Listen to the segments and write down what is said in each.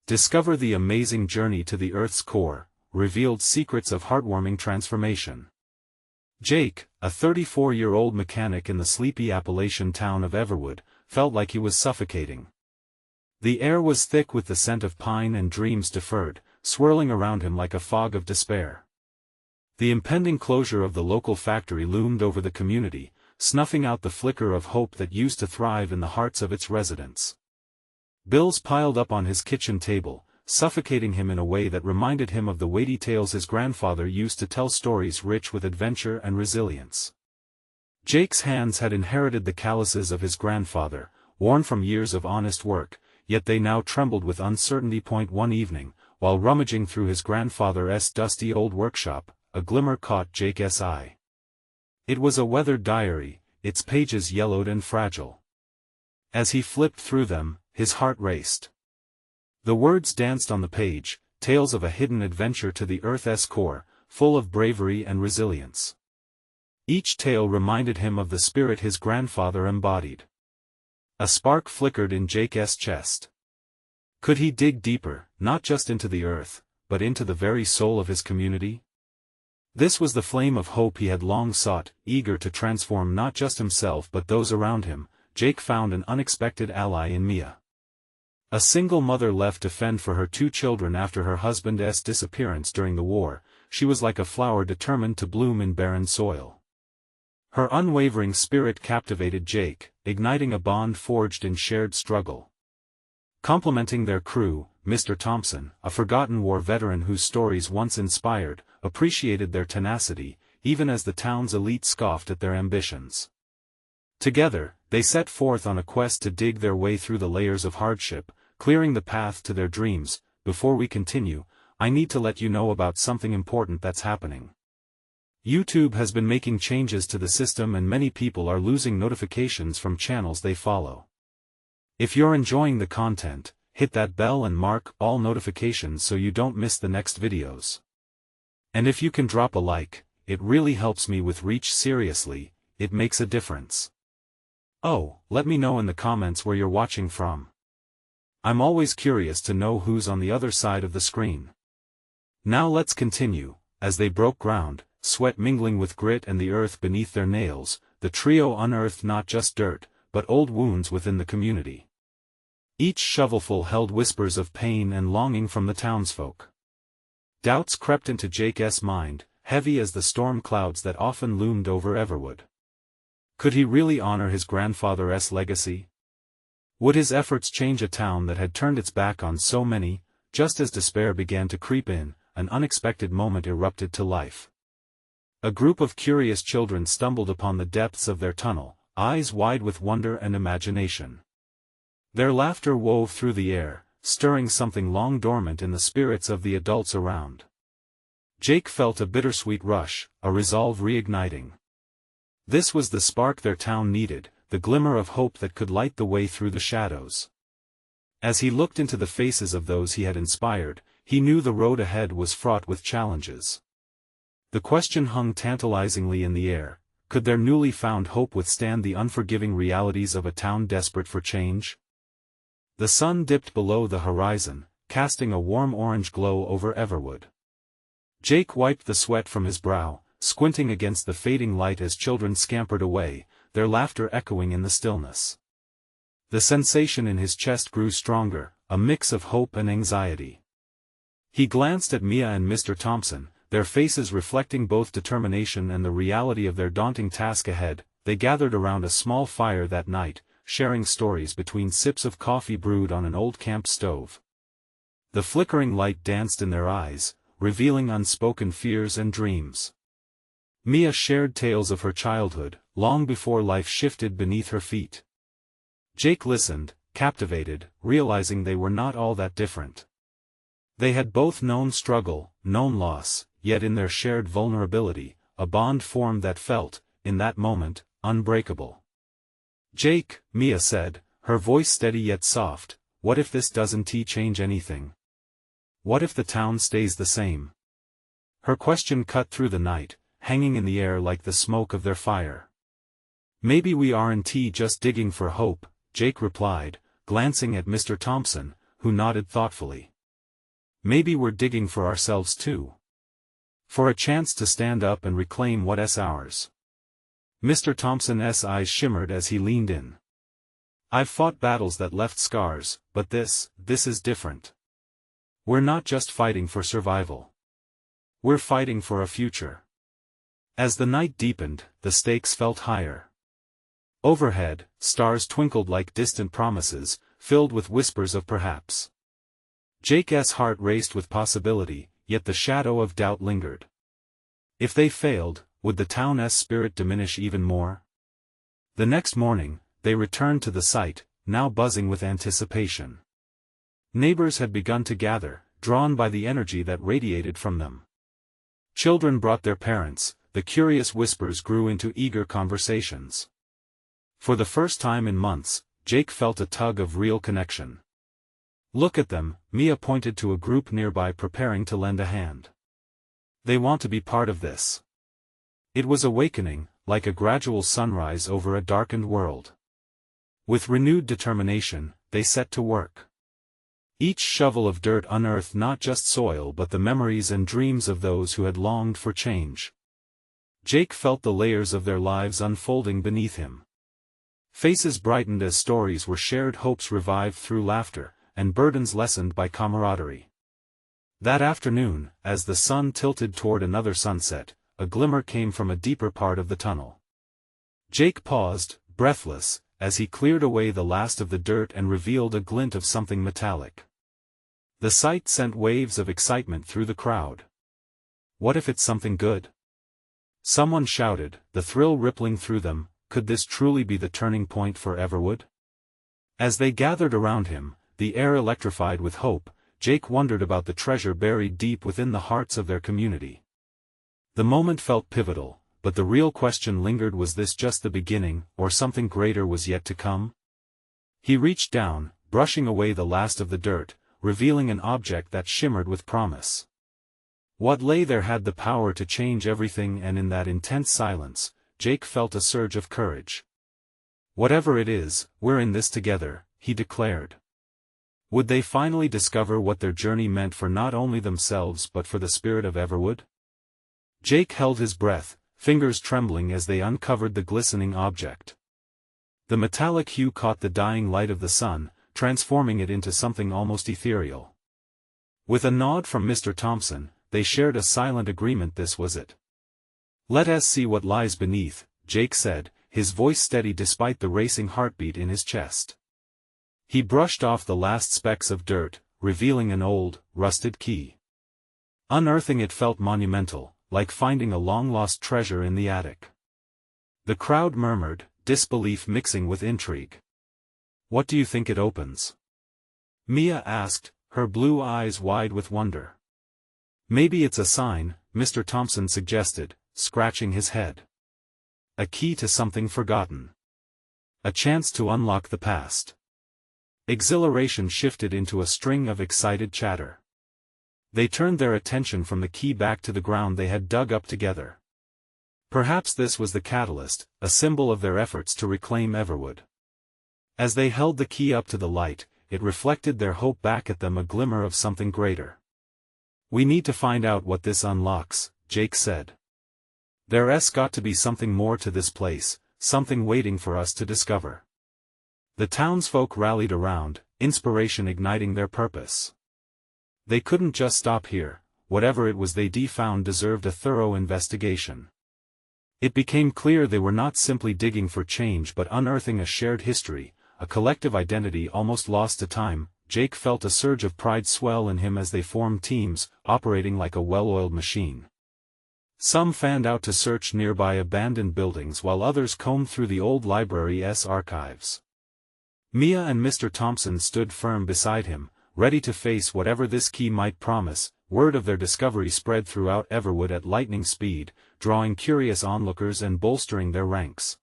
Discover the amazing journey to the Earth's core, revealed secrets of heartwarming transformation. Jake, a 34-year-old mechanic in the sleepy Appalachian town of Everwood, felt like he was suffocating. The air was thick with the scent of pine and dreams deferred, swirling around him like a fog of despair. The impending closure of the local factory loomed over the community, snuffing out the flicker of hope that used to thrive in the hearts of its residents. Bills piled up on his kitchen table, suffocating him in a way that reminded him of the weighty tales his grandfather used to tell, stories rich with adventure and resilience. Jake's hands had inherited the calluses of his grandfather, worn from years of honest work, yet they now trembled with uncertainty. One evening, while rummaging through his grandfather's dusty old workshop, a glimmer caught Jake's eye. It was a weathered diary, its pages yellowed and fragile. As he flipped through them, his heart raced. The words danced on the page, tales of a hidden adventure to the Earth's core, full of bravery and resilience. Each tale reminded him of the spirit his grandfather embodied. A spark flickered in Jake's chest. Could he dig deeper, not just into the earth, but into the very soul of his community? This was the flame of hope he had long sought, eager to transform not just himself but those around him. Jake found an unexpected ally in Mia. A single mother left to fend for her two children after her husband's disappearance during the war, she was like a flower determined to bloom in barren soil. Her unwavering spirit captivated Jake, igniting a bond forged in shared struggle. Complementing their crew, Mr. Thompson, a forgotten war veteran whose stories once inspired, appreciated their tenacity, even as the town's elite scoffed at their ambitions. Together, they set forth on a quest to dig their way through the layers of hardship, clearing the path to their dreams. Before we continue, I need to let you know about something important that's happening. YouTube has been making changes to the system and many people are losing notifications from channels they follow. If you're enjoying the content, hit that bell and mark all notifications so you don't miss the next videos. And if you can drop a like, it really helps me with reach. Seriously, it makes a difference. Oh, let me know in the comments where you're watching from. I'm always curious to know who's on the other side of the screen. Now let's continue. As they broke ground, sweat mingling with grit and the earth beneath their nails, the trio unearthed not just dirt, but old wounds within the community. Each shovelful held whispers of pain and longing from the townsfolk. Doubts crept into Jake's mind, heavy as the storm clouds that often loomed over Everwood. Could he really honor his grandfather's legacy? Would his efforts change a town that had turned its back on so many? Just as despair began to creep in, an unexpected moment erupted to life. A group of curious children stumbled upon the depths of their tunnel, eyes wide with wonder and imagination. Their laughter wove through the air, stirring something long dormant in the spirits of the adults around. Jake felt a bittersweet rush, a resolve reigniting. This was the spark their town needed, the glimmer of hope that could light the way through the shadows. As he looked into the faces of those he had inspired, he knew the road ahead was fraught with challenges. The question hung tantalizingly in the air: could their newly found hope withstand the unforgiving realities of a town desperate for change? The sun dipped below the horizon, casting a warm orange glow over Everwood. Jake wiped the sweat from his brow, squinting against the fading light as children scampered away, their laughter echoing in the stillness. The sensation in his chest grew stronger, a mix of hope and anxiety. He glanced at Mia and Mr. Thompson, their faces reflecting both determination and the reality of their daunting task ahead. They gathered around a small fire that night, sharing stories between sips of coffee brewed on an old camp stove. The flickering light danced in their eyes, revealing unspoken fears and dreams. Mia shared tales of her childhood, long before life shifted beneath her feet. Jake listened, captivated, realizing they were not all that different. They had both known struggle, known loss, yet in their shared vulnerability, a bond formed that felt, in that moment, unbreakable. "Jake," Mia said, her voice steady yet soft, "what if this doesn't change anything? What if the town stays the same?" Her question cut through the night, hanging in the air like the smoke of their fire. "Maybe we aren't just digging for hope," Jake replied, glancing at Mr. Thompson, who nodded thoughtfully. Maybe we're digging for ourselves too. For a chance to stand up and reclaim what's ours. Mr. Thompson's eyes shimmered as he leaned in. I've fought battles that left scars, but this is different. We're not just fighting for survival. We're fighting for a future. As the night deepened, the stakes felt higher. Overhead, stars twinkled like distant promises, filled with whispers of perhaps. Jake's heart raced with possibility, yet the shadow of doubt lingered. If they failed, would the town's spirit diminish even more? The next morning, they returned to the site, now buzzing with anticipation. Neighbors had begun to gather, drawn by the energy that radiated from them. Children brought their parents, the curious whispers grew into eager conversations. For the first time in months, Jake felt a tug of real connection. Look at them, Mia pointed to a group nearby preparing to lend a hand. They want to be part of this. It was awakening, like a gradual sunrise over a darkened world. With renewed determination, they set to work. Each shovel of dirt unearthed not just soil but the memories and dreams of those who had longed for change. Jake felt the layers of their lives unfolding beneath him. Faces brightened as stories were shared, hopes revived through laughter, and burdens lessened by camaraderie. That afternoon, as the sun tilted toward another sunset, a glimmer came from a deeper part of the tunnel. Jake paused, breathless, as he cleared away the last of the dirt and revealed a glint of something metallic. The sight sent waves of excitement through the crowd. What if it's something good? Someone shouted, the thrill rippling through them. Could this truly be the turning point for Everwood? As they gathered around him, the air electrified with hope, Jake wondered about the treasure buried deep within the hearts of their community. The moment felt pivotal, but the real question lingered: was this just the beginning, or something greater was yet to come? He reached down, brushing away the last of the dirt, revealing an object that shimmered with promise. What lay there had the power to change everything, and in that intense silence, Jake felt a surge of courage. Whatever it is, we're in this together, he declared. Would they finally discover what their journey meant for not only themselves but for the spirit of Everwood? Jake held his breath, fingers trembling as they uncovered the glistening object. The metallic hue caught the dying light of the sun, transforming it into something almost ethereal. With a nod from Mr. Thompson, they shared a silent agreement: this was it. Let us see what lies beneath, Jake said, his voice steady despite the racing heartbeat in his chest. He brushed off the last specks of dirt, revealing an old, rusted key. Unearthing it felt monumental, like finding a long-lost treasure in the attic. The crowd murmured, disbelief mixing with intrigue. What do you think it opens? Mia asked, her blue eyes wide with wonder. Maybe it's a sign, Mr. Thompson suggested, scratching his head. A key to something forgotten. A chance to unlock the past. Exhilaration shifted into a string of excited chatter. They turned their attention from the key back to the ground they had dug up together. Perhaps this was the catalyst, a symbol of their efforts to reclaim Everwood. As they held the key up to the light, it reflected their hope back at them, a glimmer of something greater. We need to find out what this unlocks, Jake said. There's got to be something more to this place, something waiting for us to discover. The townsfolk rallied around, inspiration igniting their purpose. They couldn't just stop here, whatever it was they found deserved a thorough investigation. It became clear they were not simply digging for change but unearthing a shared history, a collective identity almost lost to time. Jake felt a surge of pride swell in him as they formed teams, operating like a well-oiled machine. Some fanned out to search nearby abandoned buildings while others combed through the old library's archives. Mia and Mr. Thompson stood firm beside him, ready to face whatever this key might promise. Word of their discovery spread throughout Everwood at lightning speed, drawing curious onlookers and bolstering their ranks.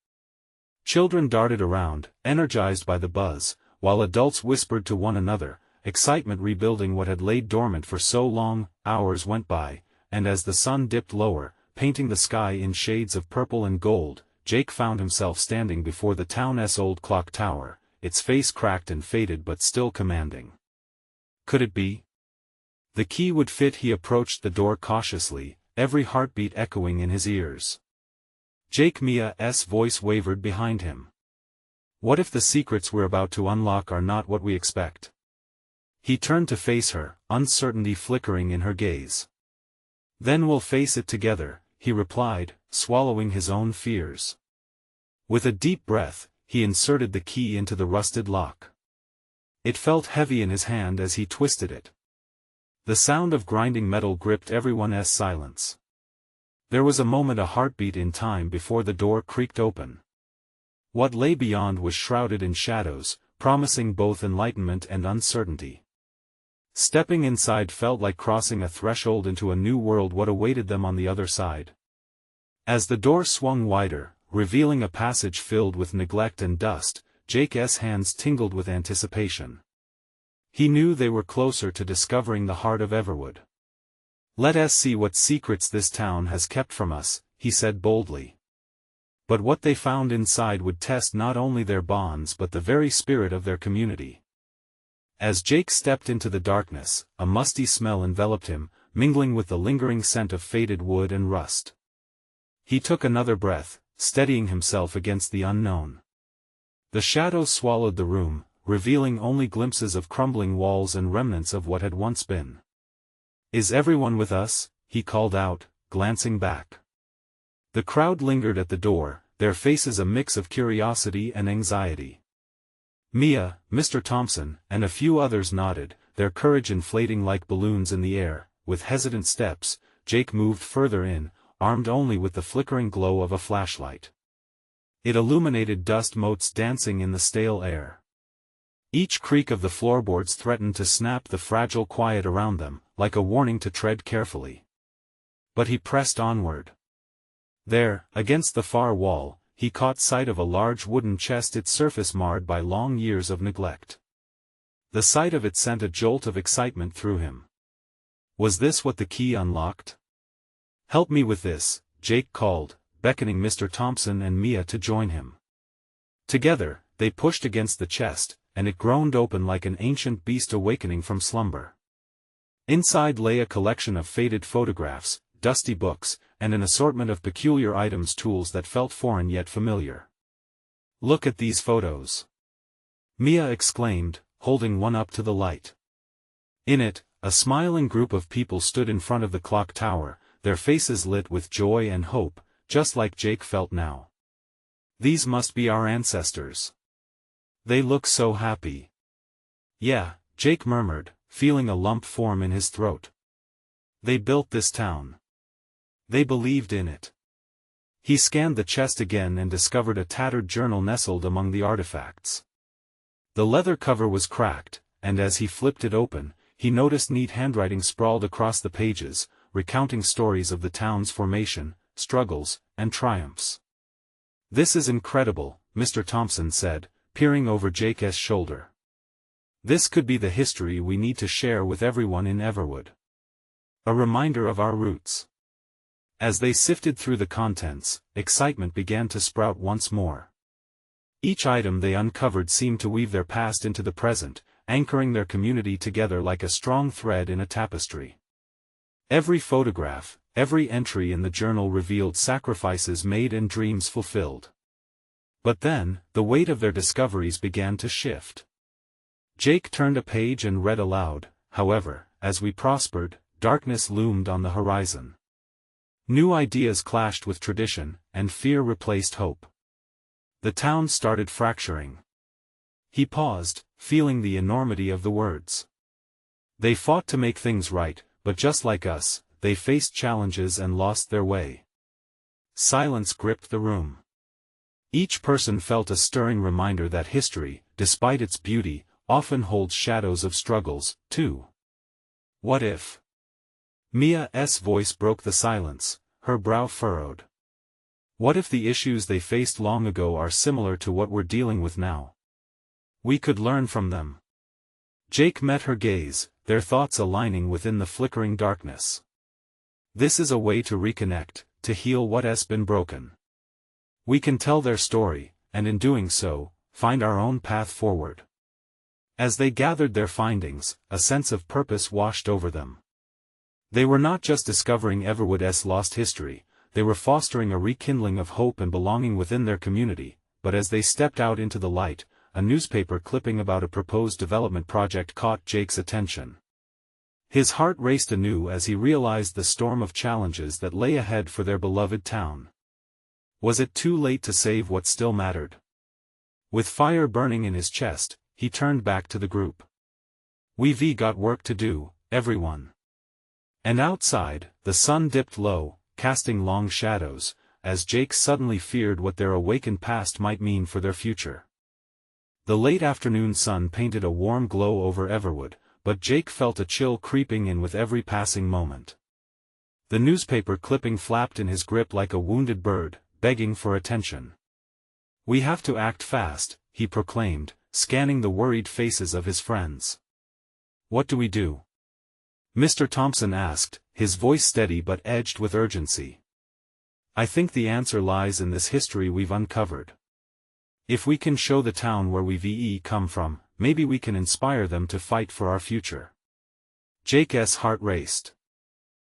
Children darted around, energized by the buzz, while adults whispered to one another, excitement rebuilding what had laid dormant for so long. Hours went by, and as the sun dipped lower, painting the sky in shades of purple and gold, Jake found himself standing before the town's old clock tower, its face cracked and faded but still commanding. Could it be? The key would fit. He approached the door cautiously, every heartbeat echoing in his ears. Jake. Mia's voice wavered behind him. What if the secrets we're about to unlock are not what we expect? He turned to face her, uncertainty flickering in her gaze. Then we'll face it together, he replied, swallowing his own fears. With a deep breath, he inserted the key into the rusted lock. It felt heavy in his hand as he twisted it. The sound of grinding metal gripped everyone's silence. There was a moment, a heartbeat in time before the door creaked open. What lay beyond was shrouded in shadows, promising both enlightenment and uncertainty. Stepping inside felt like crossing a threshold into a new world. What awaited them on the other side? As the door swung wider, revealing a passage filled with neglect and dust, Jake's hands tingled with anticipation. He knew they were closer to discovering the heart of Everwood. Let us see what secrets this town has kept from us, he said boldly. But what they found inside would test not only their bonds but the very spirit of their community. As Jake stepped into the darkness, a musty smell enveloped him, mingling with the lingering scent of faded wood and rust. He took another breath, steadying himself against the unknown. The shadows swallowed the room, revealing only glimpses of crumbling walls and remnants of what had once been. Is everyone with us? He called out, glancing back. The crowd lingered at the door, their faces a mix of curiosity and anxiety. Mia, Mr. Thompson, and a few others nodded, their courage inflating like balloons in the air. With hesitant steps, Jake moved further in, armed only with the flickering glow of a flashlight. It illuminated dust motes dancing in the stale air. Each creak of the floorboards threatened to snap the fragile quiet around them, like a warning to tread carefully. But he pressed onward. There, against the far wall, he caught sight of a large wooden chest, its surface marred by long years of neglect. The sight of it sent a jolt of excitement through him. Was this what the key unlocked? Help me with this, Jake called, beckoning Mr. Thompson and Mia to join him. Together, they pushed against the chest, and it groaned open like an ancient beast awakening from slumber. Inside lay a collection of faded photographs, dusty books, and an assortment of peculiar items, tools that felt foreign yet familiar. Look at these photos, Mia exclaimed, holding one up to the light. In it, a smiling group of people stood in front of the clock tower, their faces lit with joy and hope, just like Jake felt now. These must be our ancestors. They look so happy. Yeah, Jake murmured, feeling a lump form in his throat. They built this town. They believed in it. He scanned the chest again and discovered a tattered journal nestled among the artifacts. The leather cover was cracked, and as he flipped it open, he noticed neat handwriting sprawled across the pages, recounting stories of the town's formation, struggles, and triumphs. This is incredible, Mr. Thompson said, peering over Jake's shoulder. This could be the history we need to share with everyone in Everwood. A reminder of our roots. As they sifted through the contents, excitement began to sprout once more. Each item they uncovered seemed to weave their past into the present, anchoring their community together like a strong thread in a tapestry. Every photograph, every entry in the journal revealed sacrifices made and dreams fulfilled. But then, the weight of their discoveries began to shift. Jake turned a page and read aloud, however, as we prospered, darkness loomed on the horizon. New ideas clashed with tradition, and fear replaced hope. The town started fracturing. He paused, feeling the enormity of the words. They fought to make things right, but just like us, they faced challenges and lost their way. Silence gripped the room. Each person felt a stirring reminder that history, despite its beauty, often holds shadows of struggles, too. What if? Mia's voice broke the silence, her brow furrowed. What if the issues they faced long ago are similar to what we're dealing with now? We could learn from them. Jake met her gaze, their thoughts aligning within the flickering darkness. This is a way to reconnect, to heal what has been broken. We can tell their story, and in doing so, find our own path forward. As they gathered their findings, a sense of purpose washed over them. They were not just discovering Everwood's lost history, they were fostering a rekindling of hope and belonging within their community, but as they stepped out into the light, a newspaper clipping about a proposed development project caught Jake's attention. His heart raced anew as he realized the storm of challenges that lay ahead for their beloved town. Was it too late to save what still mattered? With fire burning in his chest, he turned back to the group. "We've got work to do, everyone." And outside, the sun dipped low, casting long shadows, as Jake suddenly feared what their awakened past might mean for their future. The late afternoon sun painted a warm glow over Everwood, but Jake felt a chill creeping in with every passing moment. The newspaper clipping flapped in his grip like a wounded bird, begging for attention. "We have to act fast," he proclaimed, scanning the worried faces of his friends. "What do we do?" Mr. Thompson asked, his voice steady but edged with urgency. "I think the answer lies in this history we've uncovered. If we can show the town where we've come from, maybe we can inspire them to fight for our future." Jake's heart raced.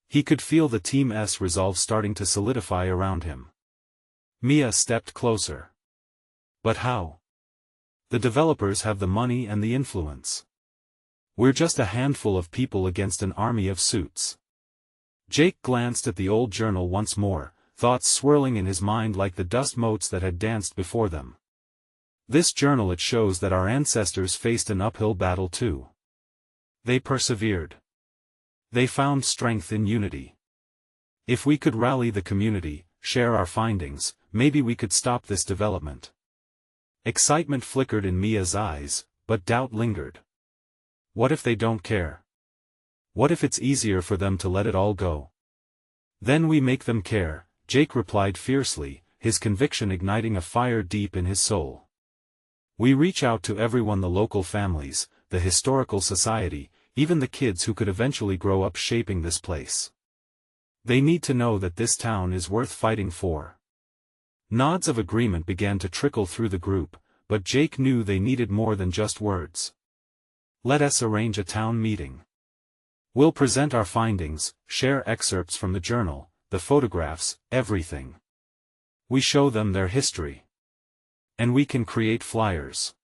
He could feel the team's resolve starting to solidify around him. Mia stepped closer. "But how? The developers have the money and the influence. We're just a handful of people against an army of suits." Jake glanced at the old journal once more, thoughts swirling in his mind like the dust motes that had danced before them. "This journal, it shows that our ancestors faced an uphill battle too. They persevered. They found strength in unity. If we could rally the community, share our findings, maybe we could stop this development." Excitement flickered in Mia's eyes, but doubt lingered. What if they don't care? What if it's easier for them to let it all go? "Then we make them care," Jake replied fiercely, his conviction igniting a fire deep in his soul. "We reach out to everyone, the local families, the historical society, even the kids who could eventually grow up shaping this place. They need to know that this town is worth fighting for." Nods of agreement began to trickle through the group, but Jake knew they needed more than just words. "Let us arrange a town meeting. We'll present our findings, share excerpts from the journal, the photographs, everything. We show them their history. And we can create flyers.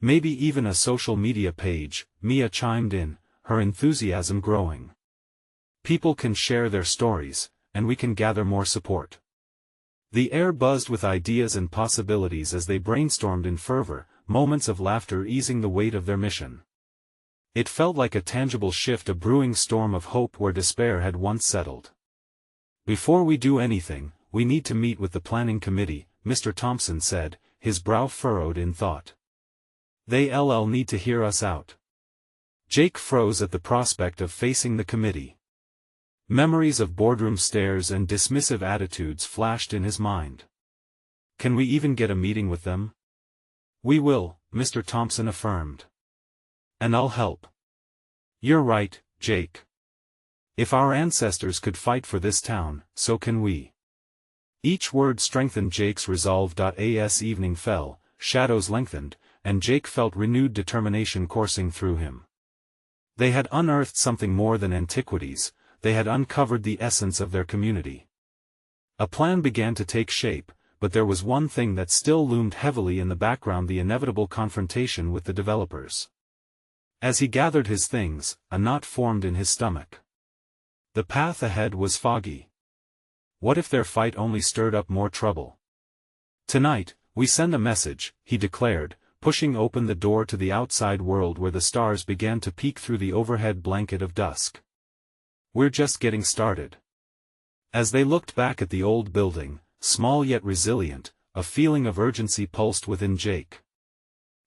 Maybe even a social media page," Mia chimed in, her enthusiasm growing. "People can share their stories, and we can gather more support." The air buzzed with ideas and possibilities as they brainstormed in fervor, moments of laughter easing the weight of their mission. It felt like a tangible shift, a brewing storm of hope where despair had once settled. "Before we do anything, we need to meet with the planning committee," Mr. Thompson said, his brow furrowed in thought. "They'll need to hear us out." Jake froze at the prospect of facing the committee. Memories of boardroom stares and dismissive attitudes flashed in his mind. "Can we even get a meeting with them?" "We will," Mr. Thompson affirmed. "And I'll help." "You're right, Jake. If our ancestors could fight for this town, so can we." Each word strengthened Jake's resolve. As evening fell, shadows lengthened, and Jake felt renewed determination coursing through him. They had unearthed something more than antiquities, they had uncovered the essence of their community. A plan began to take shape, but there was one thing that still loomed heavily in the background: the inevitable confrontation with the developers. As he gathered his things, a knot formed in his stomach. The path ahead was foggy. What if their fight only stirred up more trouble? "Tonight, we send a message," he declared, pushing open the door to the outside world where the stars began to peek through the overhead blanket of dusk. "We're just getting started." As they looked back at the old building, small yet resilient, a feeling of urgency pulsed within Jake.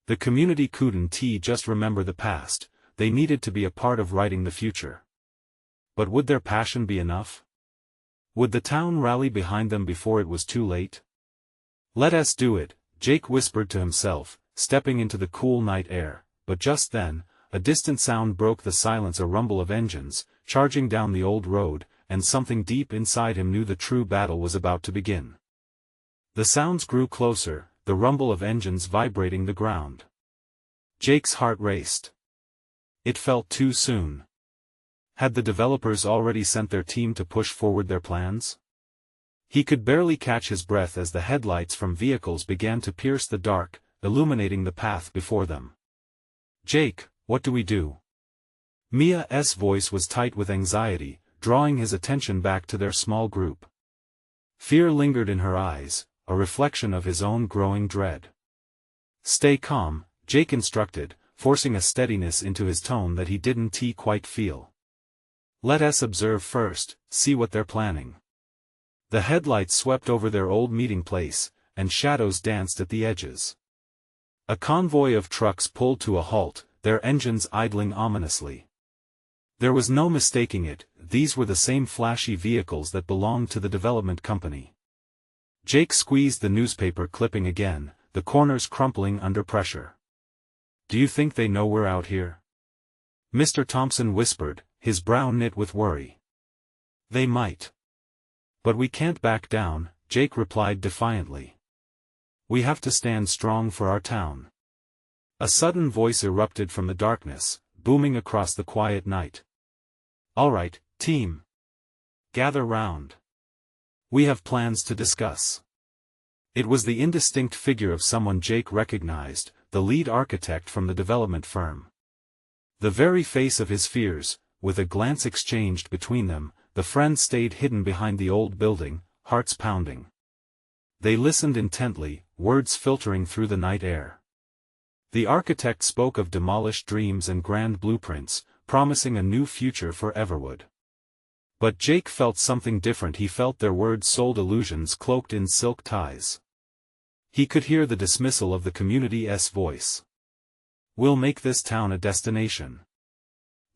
The community couldn't just remember the past, they needed to be a part of writing the future. But would their passion be enough? Would the town rally behind them before it was too late? "Let us do it," Jake whispered to himself, stepping into the cool night air, but just then, a distant sound broke the silence: a rumble of engines, charging down the old road, and something deep inside him knew the true battle was about to begin. The sounds grew closer, the rumble of engines vibrating the ground. Jake's heart raced. It felt too soon. Had the developers already sent their team to push forward their plans? He could barely catch his breath as the headlights from vehicles began to pierce the dark, illuminating the path before them. "Jake, what do we do?" Mia's voice was tight with anxiety, drawing his attention back to their small group. Fear lingered in her eyes, a reflection of his own growing dread. "Stay calm," Jake instructed, forcing a steadiness into his tone that he didn't quite feel. "Let us observe first, see what they're planning." The headlights swept over their old meeting place, and shadows danced at the edges. A convoy of trucks pulled to a halt, their engines idling ominously. There was no mistaking it, these were the same flashy vehicles that belonged to the development company. Jake squeezed the newspaper clipping again, the corners crumpling under pressure. "Do you think they know we're out here?" Mr. Thompson whispered, his brow knit with worry. "They might. But we can't back down," Jake replied defiantly. "We have to stand strong for our town." A sudden voice erupted from the darkness, booming across the quiet night. "All right, team. Gather round. We have plans to discuss." It was the indistinct figure of someone Jake recognized, the lead architect from the development firm. The very face of his fears, with a glance exchanged between them, the friend stayed hidden behind the old building, hearts pounding. They listened intently, words filtering through the night air. The architect spoke of demolished dreams and grand blueprints, promising a new future for Everwood. But Jake felt something different. He felt their words sold illusions cloaked in silk ties. He could hear the dismissal of the community's voice. "We'll make this town a destination,"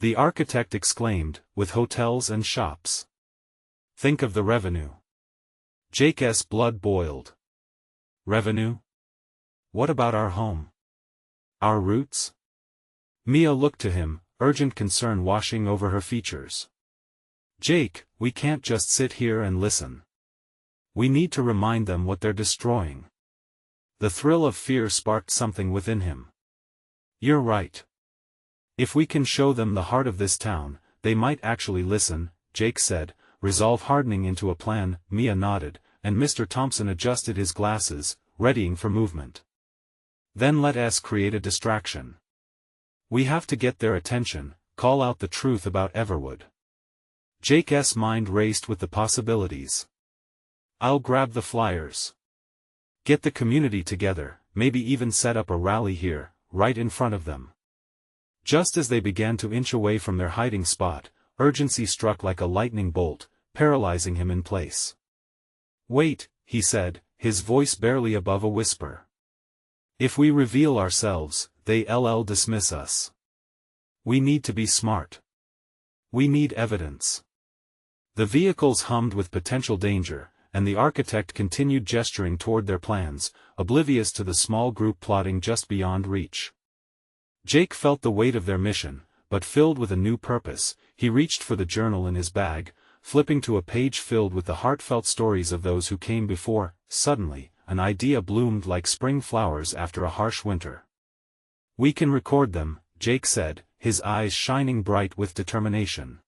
the architect exclaimed, "with hotels and shops. Think of the revenue." Jake's blood boiled. "Revenue? What about our home? Our roots?" Mia looked to him, urgent concern washing over her features. "Jake, we can't just sit here and listen. We need to remind them what they're destroying." The thrill of fear sparked something within him. "You're right. If we can show them the heart of this town, they might actually listen," Jake said, resolve hardening into a plan. Mia nodded, and Mr. Thompson adjusted his glasses, readying for movement. "Then let us create a distraction. We have to get their attention, call out the truth about Everwood." Jake's mind raced with the possibilities. "I'll grab the flyers. Get the community together, maybe even set up a rally here, right in front of them." Just as they began to inch away from their hiding spot, urgency struck like a lightning bolt, paralyzing him in place. "Wait," he said, his voice barely above a whisper. "If we reveal ourselves, they'll dismiss us. We need to be smart. We need evidence." The vehicles hummed with potential danger, and the architect continued gesturing toward their plans, oblivious to the small group plotting just beyond reach. Jake felt the weight of their mission, but filled with a new purpose, he reached for the journal in his bag, flipping to a page filled with the heartfelt stories of those who came before. Suddenly, an idea bloomed like spring flowers after a harsh winter. "We can record them," Jake said, his eyes shining bright with determination.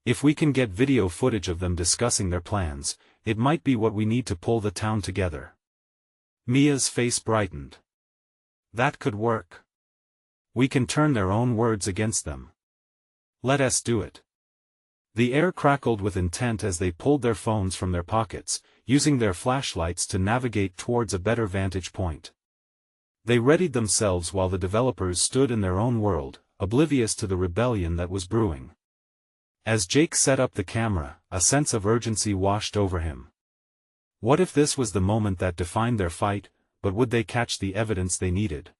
"If we can get video footage of them discussing their plans, it might be what we need to pull the town together." Mia's face brightened. "That could work. We can turn their own words against them. Let us do it." The air crackled with intent as they pulled their phones from their pockets, using their flashlights to navigate towards a better vantage point. They readied themselves while the developers stood in their own world, oblivious to the rebellion that was brewing. As Jake set up the camera, a sense of urgency washed over him. What if this was the moment that defined their fight? But would they catch the evidence they needed?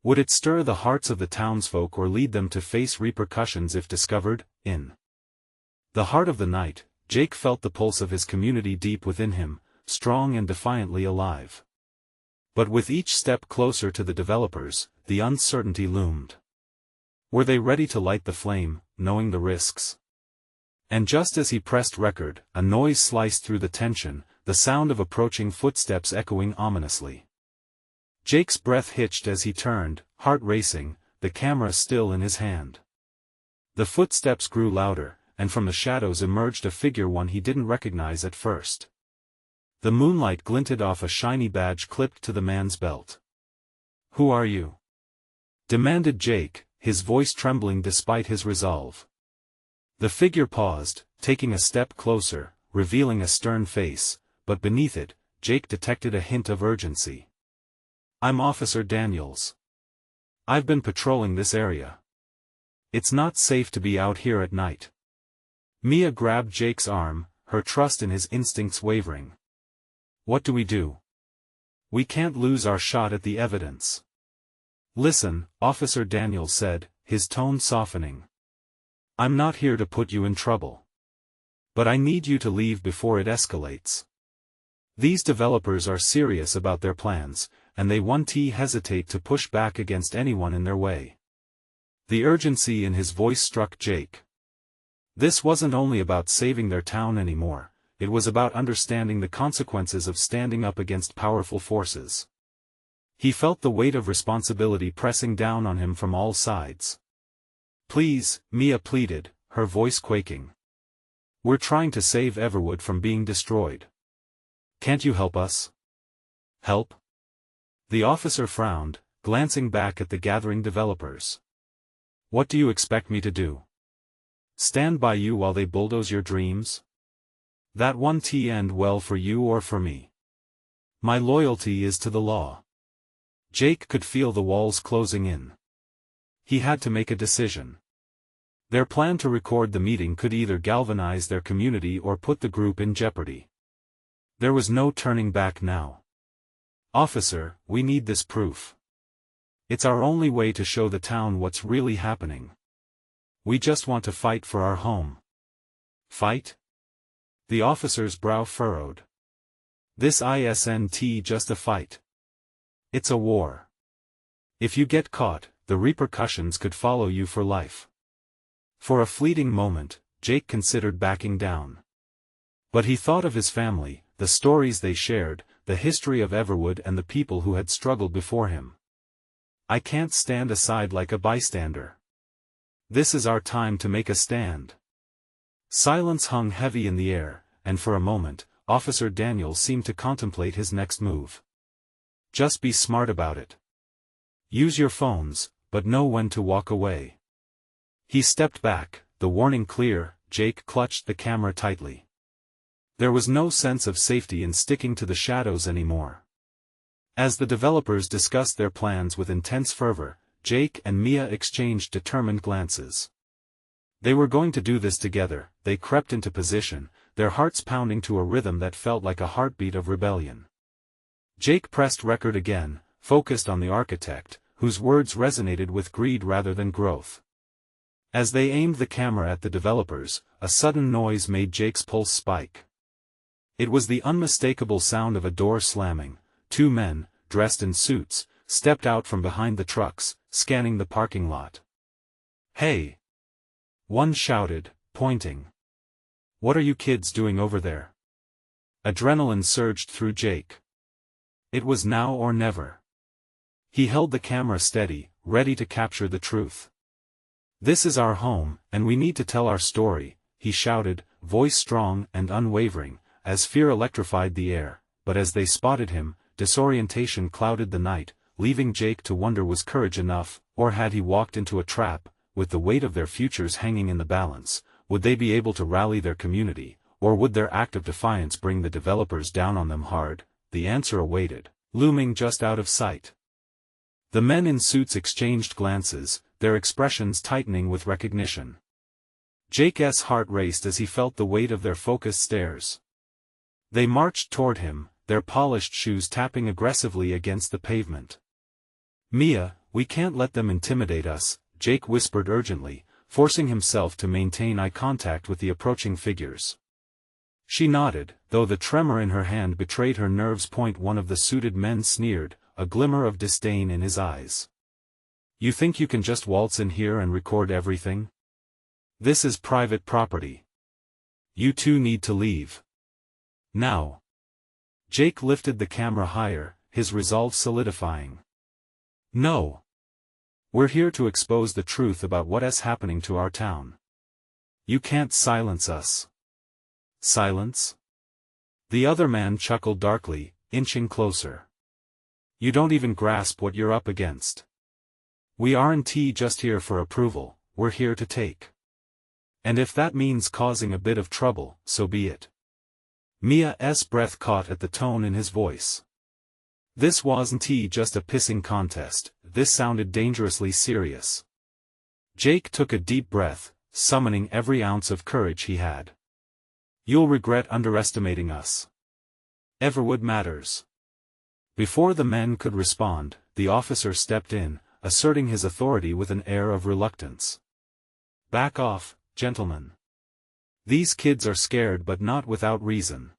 Would it stir the hearts of the townsfolk or lead them to face repercussions if discovered? In the heart of the night, Jake felt the pulse of his community deep within him, strong and defiantly alive. But with each step closer to the developers, the uncertainty loomed. Were they ready to light the flame, knowing the risks? And just as he pressed record, a noise sliced through the tension, the sound of approaching footsteps echoing ominously. Jake's breath hitched as he turned, heart racing, the camera still in his hand. The footsteps grew louder, and from the shadows emerged a figure one he didn't recognize at first. The moonlight glinted off a shiny badge clipped to the man's belt. "Who are you?" demanded Jake, his voice trembling despite his resolve. The figure paused, taking a step closer, revealing a stern face, but beneath it, Jake detected a hint of urgency. "I'm Officer Daniels. I've been patrolling this area. It's not safe to be out here at night." Mia grabbed Jake's arm, her trust in his instincts wavering. "What do we do? We can't lose our shot at the evidence." "Listen," Officer Daniels said, his tone softening. "I'm not here to put you in trouble. But I need you to leave before it escalates. These developers are serious about their plans, and they won't hesitate to push back against anyone in their way." The urgency in his voice struck Jake. This wasn't only about saving their town anymore, it was about understanding the consequences of standing up against powerful forces. He felt the weight of responsibility pressing down on him from all sides. "Please," Mia pleaded, her voice quaking. "We're trying to save Everwood from being destroyed. Can't you help us?" "Help?" The officer frowned, glancing back at the gathering developers. "What do you expect me to do? Stand by you while they bulldoze your dreams? That won't end well for you or for me. My loyalty is to the law." Jake could feel the walls closing in. He had to make a decision. Their plan to record the meeting could either galvanize their community or put the group in jeopardy. There was no turning back now. "Officer, we need this proof. It's our only way to show the town what's really happening. We just want to fight for our home." "Fight?" The officer's brow furrowed. "This isn't just a fight. It's a war. If you get caught, the repercussions could follow you for life." For a fleeting moment, Jake considered backing down. But he thought of his family, the stories they shared, the history of Everwood and the people who had struggled before him. "I can't stand aside like a bystander. This is our time to make a stand." Silence hung heavy in the air, and for a moment, Officer Daniels seemed to contemplate his next move. "Just be smart about it. Use your phones, but know when to walk away." He stepped back, the warning clear. Jake clutched the camera tightly. There was no sense of safety in sticking to the shadows anymore. As the developers discussed their plans with intense fervor, Jake and Mia exchanged determined glances. They were going to do this together. They crept into position, their hearts pounding to a rhythm that felt like a heartbeat of rebellion. Jake pressed record again, focused on the architect, whose words resonated with greed rather than growth. As they aimed the camera at the developers, a sudden noise made Jake's pulse spike. It was the unmistakable sound of a door slamming. Two men, dressed in suits, stepped out from behind the trucks, scanning the parking lot. "Hey!" one shouted, pointing. "What are you kids doing over there?" Adrenaline surged through Jake. It was now or never. He held the camera steady, ready to capture the truth. "This is our home, and we need to tell our story," he shouted, voice strong and unwavering, as fear electrified the air. But as they spotted him, disorientation clouded the night, leaving Jake to wonder, was courage enough, or had he walked into a trap? With the weight of their futures hanging in the balance, would they be able to rally their community, or would their act of defiance bring the developers down on them hard? The answer awaited, looming just out of sight. The men in suits exchanged glances, their expressions tightening with recognition. Jake's heart raced as he felt the weight of their focused stares. They marched toward him, their polished shoes tapping aggressively against the pavement. "Mia, we can't let them intimidate us," Jake whispered urgently, forcing himself to maintain eye contact with the approaching figures. She nodded, though the tremor in her hand betrayed her nerves. One of the suited men sneered, a glimmer of disdain in his eyes. "You think you can just waltz in here and record everything? This is private property. You two need to leave. Now." Jake lifted the camera higher, his resolve solidifying. "No. We're here to expose the truth about what's happening to our town. You can't silence us. Silence? The other man chuckled darkly, inching closer. You don't even grasp what you're up against. We aren't just here for approval, we're here to take. And if that means causing a bit of trouble, so be it. Mia's breath caught at the tone in his voice. This wasn't just a pissing contest, this sounded dangerously serious. Jake took a deep breath, summoning every ounce of courage he had. You'll regret underestimating us. Everwood matters. Before the men could respond, the officer stepped in, asserting his authority with an air of reluctance. Back off, gentlemen. These kids are scared but not without reason.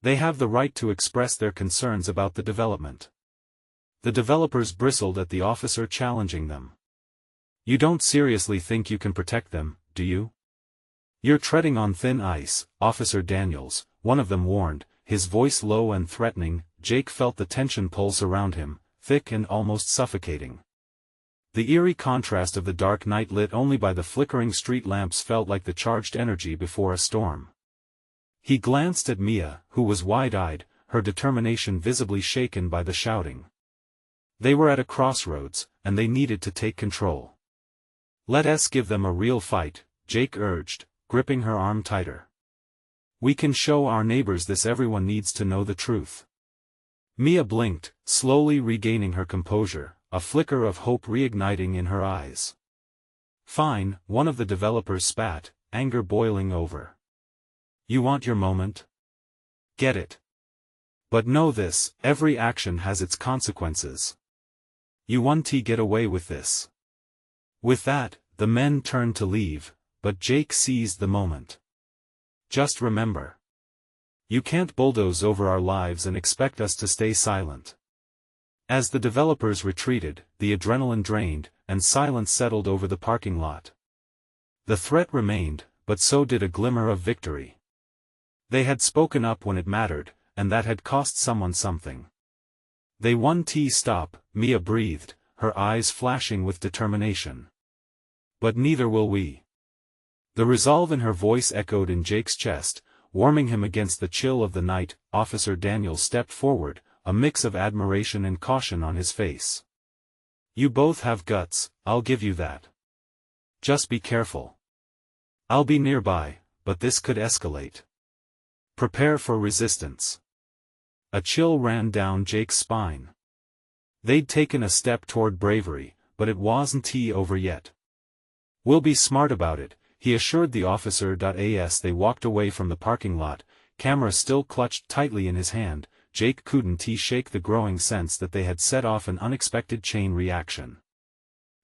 They have the right to express their concerns about the development. The developers bristled at the officer challenging them. You don't seriously think you can protect them, do you? You're treading on thin ice, Officer Daniels, one of them warned, his voice low and threatening. Jake felt the tension pulse around him, thick and almost suffocating. The eerie contrast of the dark night lit only by the flickering street lamps felt like the charged energy before a storm. He glanced at Mia, who was wide-eyed, her determination visibly shaken by the shouting. They were at a crossroads, and they needed to take control. Let us give them a real fight, Jake urged, gripping her arm tighter. We can show our neighbors this. Everyone needs to know the truth. Mia blinked, slowly regaining her composure, a flicker of hope reigniting in her eyes. Fine, one of the developers spat, anger boiling over. You want your moment? Get it. But know this, every action has its consequences. You won't get away with this. With that, the men turned to leave, but Jake seized the moment. Just remember. You can't bulldoze over our lives and expect us to stay silent. As the developers retreated, the adrenaline drained, and silence settled over the parking lot. The threat remained, but so did a glimmer of victory. They had spoken up when it mattered, and that had cost someone something. They won. Stop, Mia breathed, her eyes flashing with determination. But neither will we. The resolve in her voice echoed in Jake's chest, warming him against the chill of the night. Officer Daniels stepped forward, a mix of admiration and caution on his face. You both have guts, I'll give you that. Just be careful. I'll be nearby, but this could escalate. Prepare for resistance. A chill ran down Jake's spine. They'd taken a step toward bravery, but it wasn't over yet. We'll be smart about it, he assured the officer. As they walked away from the parking lot, camera still clutched tightly in his hand, Jake couldn't shake the growing sense that they had set off an unexpected chain reaction.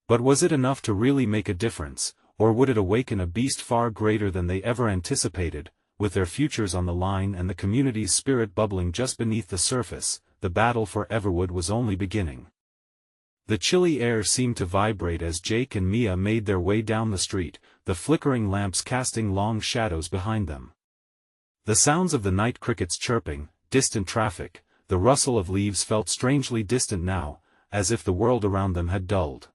But was it enough to really make a difference, or would it awaken a beast far greater than they ever anticipated? With their futures on the line and the community's spirit bubbling just beneath the surface, the battle for Everwood was only beginning. The chilly air seemed to vibrate as Jake and Mia made their way down the street, the flickering lamps casting long shadows behind them. The sounds of the night crickets chirping, distant traffic, the rustle of leaves felt strangely distant now, as if the world around them had dulled.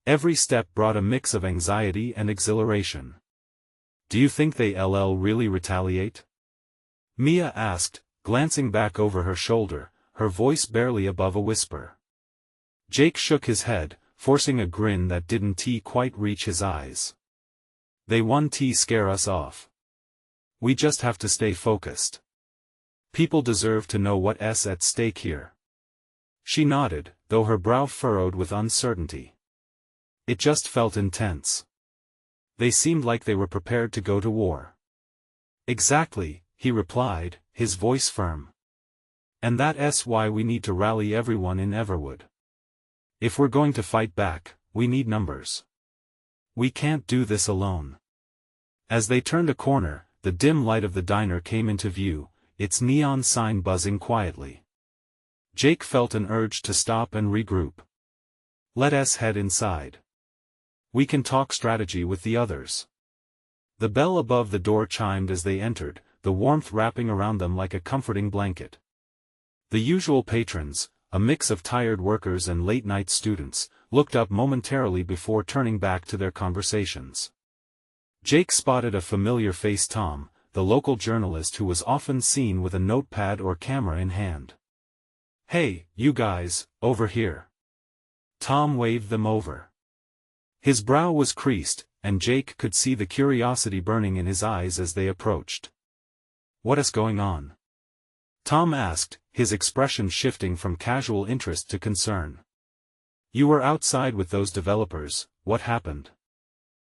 Every step brought a mix of anxiety and exhilaration. Do you think they'll really retaliate? Mia asked, glancing back over her shoulder, her voice barely above a whisper. Jake shook his head, forcing a grin that didn't quite reach his eyes. They won't scare us off. We just have to stay focused. People deserve to know what's at stake here. She nodded, though her brow furrowed with uncertainty. It just felt intense. They seemed like they were prepared to go to war. Exactly, he replied, his voice firm. And that's why we need to rally everyone in Everwood. If we're going to fight back, we need numbers. We can't do this alone. As they turned a corner, the dim light of the diner came into view, its neon sign buzzing quietly. Jake felt an urge to stop and regroup. Let us head inside. We can talk strategy with the others. The bell above the door chimed as they entered, the warmth wrapping around them like a comforting blanket. The usual patrons, a mix of tired workers and late-night students, looked up momentarily before turning back to their conversations. Jake spotted a familiar face: Tom, the local journalist who was often seen with a notepad or camera in hand. "Hey, you guys, over here." Tom waved them over. His brow was creased, and Jake could see the curiosity burning in his eyes as they approached. "What's going on?" Tom asked, his expression shifting from casual interest to concern. "You were outside with those developers, what happened?"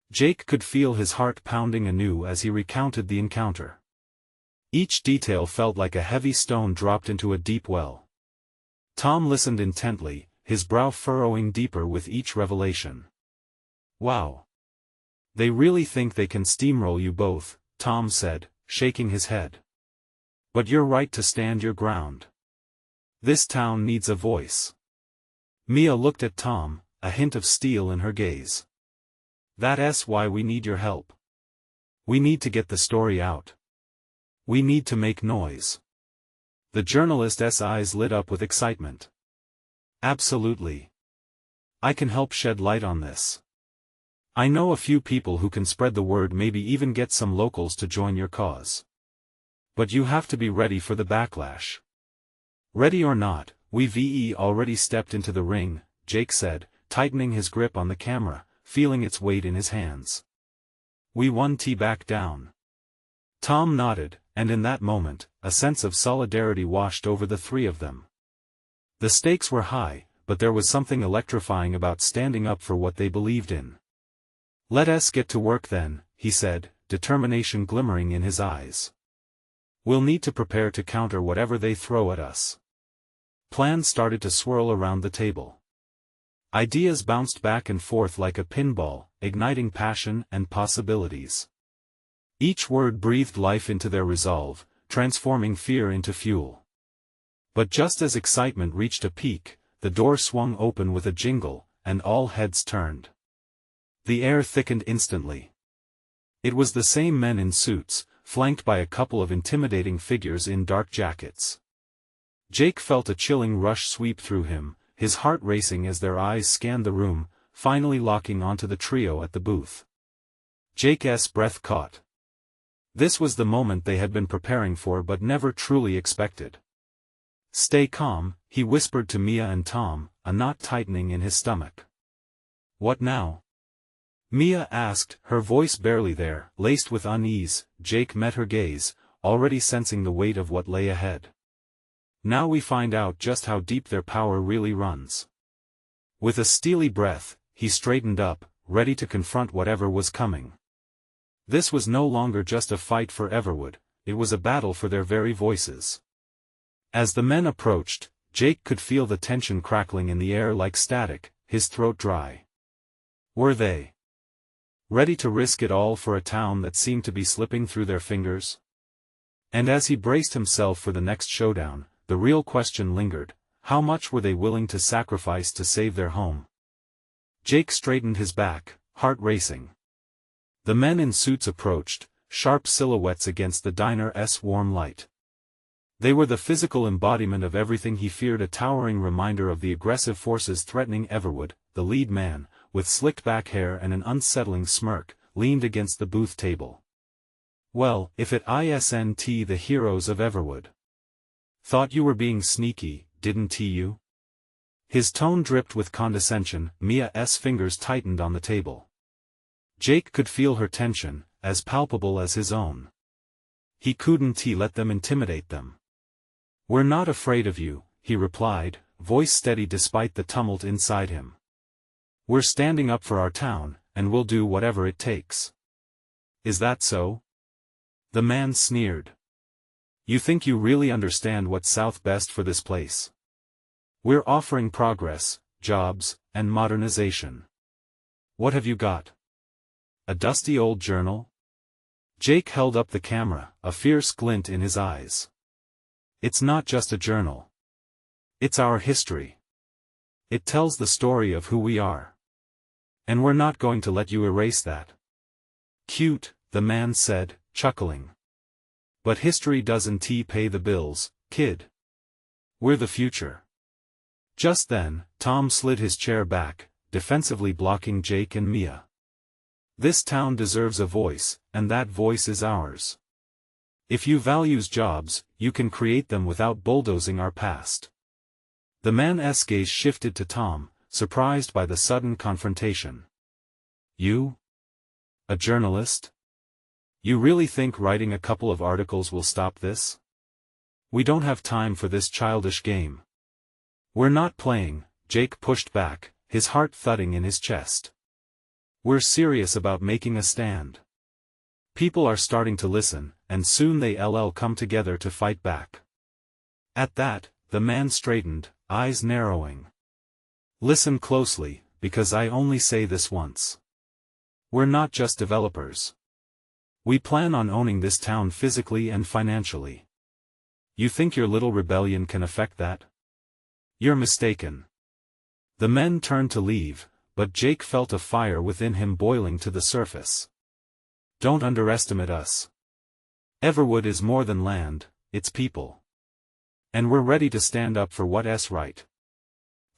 Jake could feel his heart pounding anew as he recounted the encounter. Each detail felt like a heavy stone dropped into a deep well. Tom listened intently, his brow furrowing deeper with each revelation. "Wow. They really think they can steamroll you both," Tom said, shaking his head. "But you're right to stand your ground. This town needs a voice." Mia looked at Tom, a hint of steel in her gaze. "That's why we need your help. We need to get the story out. We need to make noise." The journalist's eyes lit up with excitement. "Absolutely. I can help shed light on this. I know a few people who can spread the word, maybe even get some locals to join your cause. But you have to be ready for the backlash." "Ready or not, we've already stepped into the ring," Jake said, tightening his grip on the camera, feeling its weight in his hands. "We won't back down." Tom nodded, and in that moment, a sense of solidarity washed over the three of them. The stakes were high, but there was something electrifying about standing up for what they believed in. "Let us get to work then," he said, determination glimmering in his eyes. "We'll need to prepare to counter whatever they throw at us." Plans started to swirl around the table. Ideas bounced back and forth like a pinball, igniting passion and possibilities. Each word breathed life into their resolve, transforming fear into fuel. But just as excitement reached a peak, the door swung open with a jingle, and all heads turned. The air thickened instantly. It was the same men in suits, flanked by a couple of intimidating figures in dark jackets. Jake felt a chilling rush sweep through him, his heart racing as their eyes scanned the room, finally locking onto the trio at the booth. Jake's breath caught. This was the moment they had been preparing for but never truly expected. "Stay calm," he whispered to Mia and Tom, a knot tightening in his stomach. "What now?" Mia asked, her voice barely there, laced with unease. Jake met her gaze, already sensing the weight of what lay ahead. "Now we find out just how deep their power really runs." With a steely breath, he straightened up, ready to confront whatever was coming. This was no longer just a fight for Everwood, it was a battle for their very voices. As the men approached, Jake could feel the tension crackling in the air like static, his throat dry. Were they ready to risk it all for a town that seemed to be slipping through their fingers? And as he braced himself for the next showdown, the real question lingered: how much were they willing to sacrifice to save their home? Jake straightened his back, heart racing. The men in suits approached, sharp silhouettes against the diner's warm light. They were the physical embodiment of everything he feared, a towering reminder of the aggressive forces threatening Everwood. The lead man, with slicked back hair and an unsettling smirk, leaned against the booth table. "Well, if it isn't the heroes of Everwood. Thought you were being sneaky, didn't you?" His tone dripped with condescension. Mia's fingers tightened on the table. Jake could feel her tension, as palpable as his own. He couldn't let them intimidate them. "We're not afraid of you," he replied, voice steady despite the tumult inside him. "We're standing up for our town, and we'll do whatever it takes." "Is that so?" The man sneered. "You think you really understand what's south best for this place? We're offering progress, jobs, and modernization. What have you got? A dusty old journal?" Jake held up the camera, a fierce glint in his eyes. "It's not just a journal. It's our history. It tells the story of who we are. And we're not going to let you erase that." "Cute," the man said, chuckling. "But history doesn't pay the bills, kid. We're the future." Just then, Tom slid his chair back, defensively blocking Jake and Mia. This town deserves a voice, and that voice is ours. If you values jobs, you can create them without bulldozing our past. The man's gaze shifted to Tom, surprised by the sudden confrontation. You? A journalist? You really think writing a couple of articles will stop this? We don't have time for this childish game. We're not playing, Jake pushed back, his heart thudding in his chest. We're serious about making a stand. People are starting to listen, and soon they'll come together to fight back. At that, the man straightened, eyes narrowing. Listen closely, because I only say this once. We're not just developers. We plan on owning this town physically and financially. You think your little rebellion can affect that? You're mistaken. The men turned to leave, but Jake felt a fire within him boiling to the surface. Don't underestimate us. Everwood is more than land, it's people. And we're ready to stand up for what's right.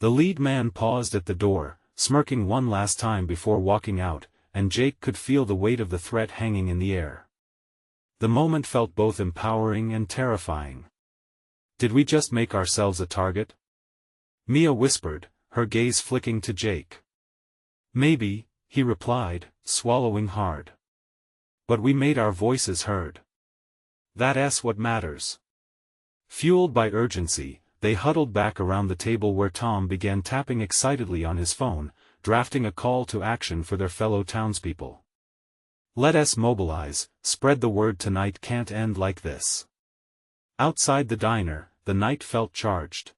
The lead man paused at the door, smirking one last time before walking out, and Jake could feel the weight of the threat hanging in the air. The moment felt both empowering and terrifying. Did we just make ourselves a target? Mia whispered, her gaze flicking to Jake. Maybe, he replied, swallowing hard. But we made our voices heard. That's what matters. Fueled by urgency, they huddled back around the table where Tom began tapping excitedly on his phone, drafting a call to action for their fellow townspeople. Let us mobilize, spread the word tonight can't end like this. Outside the diner, the night felt charged.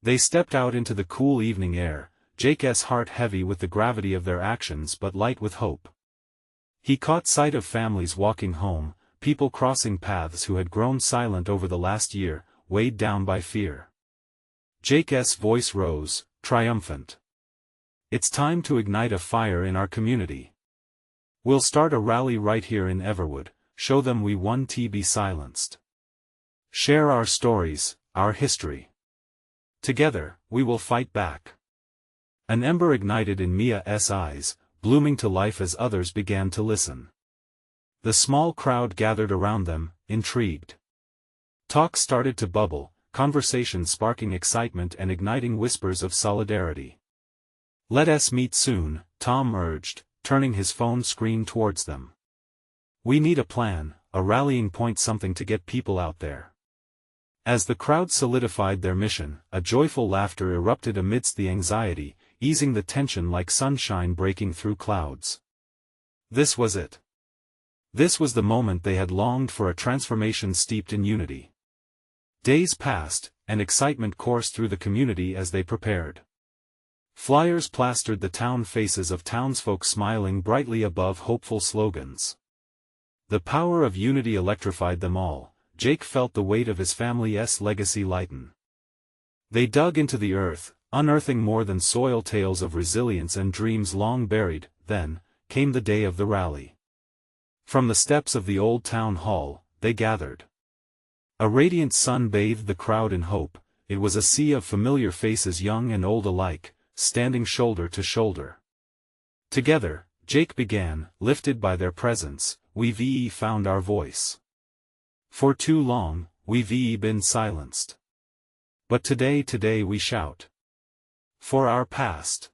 They stepped out into the cool evening air, Jake's heart heavy with the gravity of their actions but light with hope. He caught sight of families walking home, people crossing paths who had grown silent over the last year, weighed down by fear. Jake's voice rose, triumphant. It's time to ignite a fire in our community. We'll start a rally right here in Everwood, show them we won't be silenced. Share our stories, our history. Together, we will fight back. An ember ignited in Mia's eyes, blooming to life as others began to listen. The small crowd gathered around them, intrigued. Talk started to bubble, conversation sparking excitement and igniting whispers of solidarity. Let us meet soon, Tom urged, turning his phone screen towards them. We need a plan, a rallying point, something to get people out there. As the crowd solidified their mission, a joyful laughter erupted amidst the anxiety, easing the tension like sunshine breaking through clouds. This was it. This was the moment they had longed for, a transformation steeped in unity. Days passed, and excitement coursed through the community as they prepared. Flyers plastered the town, faces of townsfolk smiling brightly above hopeful slogans. The power of unity electrified them all. Jake felt the weight of his family's legacy lighten. They dug into the earth, unearthing more than soil, tales of resilience and dreams long buried. Then came the day of the rally. From the steps of the old town hall, they gathered. A radiant sun bathed the crowd in hope. It was a sea of familiar faces, young and old alike, standing shoulder to shoulder. Together, Jake began, lifted by their presence, we've found our voice. For too long, we've been silenced. But today we shout. For our past.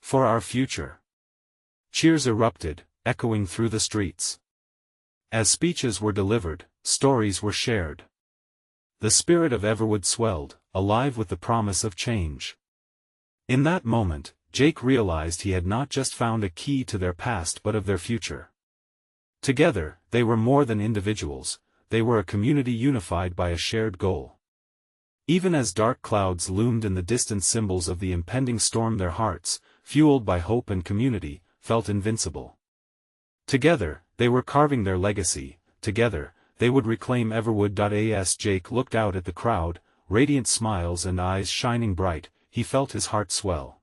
For our future. Cheers erupted, echoing through the streets. As speeches were delivered, stories were shared. The spirit of Everwood swelled, alive with the promise of change. In that moment, Jake realized he had not just found a key to their past but of their future. Together, they were more than individuals. They were a community unified by a shared goal. Even as dark clouds loomed in the distance, symbols of the impending storm, their hearts, fueled by hope and community, felt invincible. Together, they were carving their legacy. Together, they would reclaim Everwood. As Jake looked out at the crowd, radiant smiles and eyes shining bright, he felt his heart swell.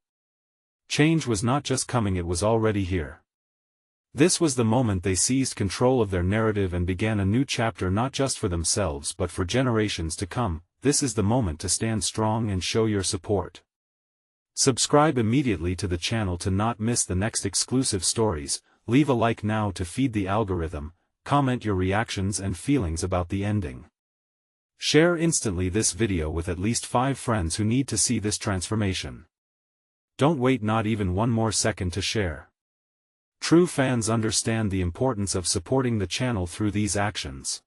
Change was not just coming, it was already here. This was the moment they seized control of their narrative and began a new chapter, not just for themselves but for generations to come. This is the moment to stand strong and show your support. Subscribe immediately to the channel to not miss the next exclusive stories, leave a like now to feed the algorithm, comment your reactions and feelings about the ending. Share instantly this video with at least 5 friends who need to see this transformation. Don't wait not even one more second to share. True fans understand the importance of supporting the channel through these actions.